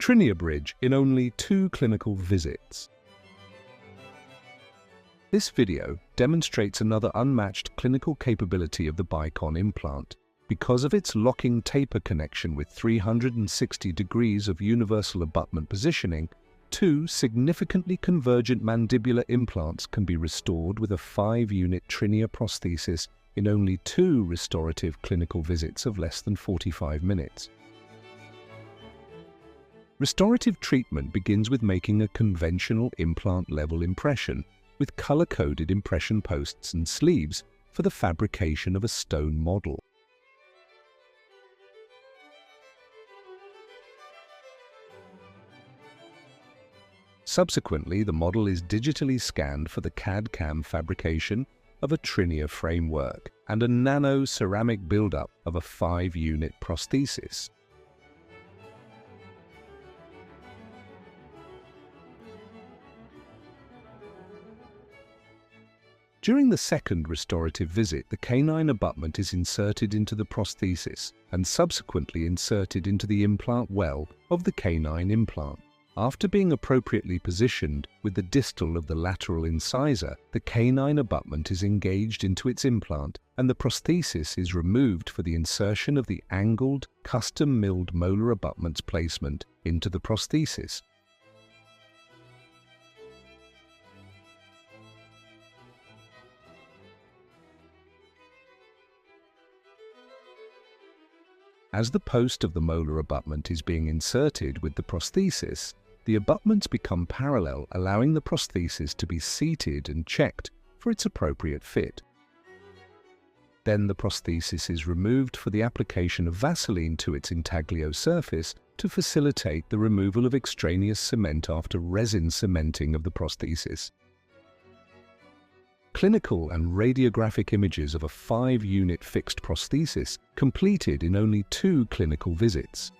TRINIA bridge in only 2 clinical visits. This video demonstrates another unmatched clinical capability of the Bicon implant. Because of its locking taper connection with 360 degrees of universal abutment positioning, 2 significantly convergent mandibular implants can be restored with a 5-unit TRINIA prosthesis in only 2 restorative clinical visits of less than 45 minutes. Restorative treatment begins with making a conventional implant-level impression with color-coded impression posts and sleeves for the fabrication of a stone model. Subsequently, the model is digitally scanned for the CAD/CAM fabrication of a TRINIA framework and a nano-ceramic buildup of a 5-unit prosthesis. During the second restorative visit, the canine abutment is inserted into the prosthesis and subsequently inserted into the implant well of the canine implant. After being appropriately positioned with the distal of the lateral incisor, the canine abutment is engaged into its implant and the prosthesis is removed for the insertion of the angled, custom-milled molar abutment's placement into the prosthesis. As the post of the molar abutment is being inserted with the prosthesis, the abutments become parallel, allowing the prosthesis to be seated and checked for its appropriate fit. Then the prosthesis is removed for the application of Vaseline to its intaglio surface to facilitate the removal of extraneous cement after resin cementing of the prosthesis. Clinical and radiographic images of a 5-unit fixed prosthesis completed in only 2 clinical visits.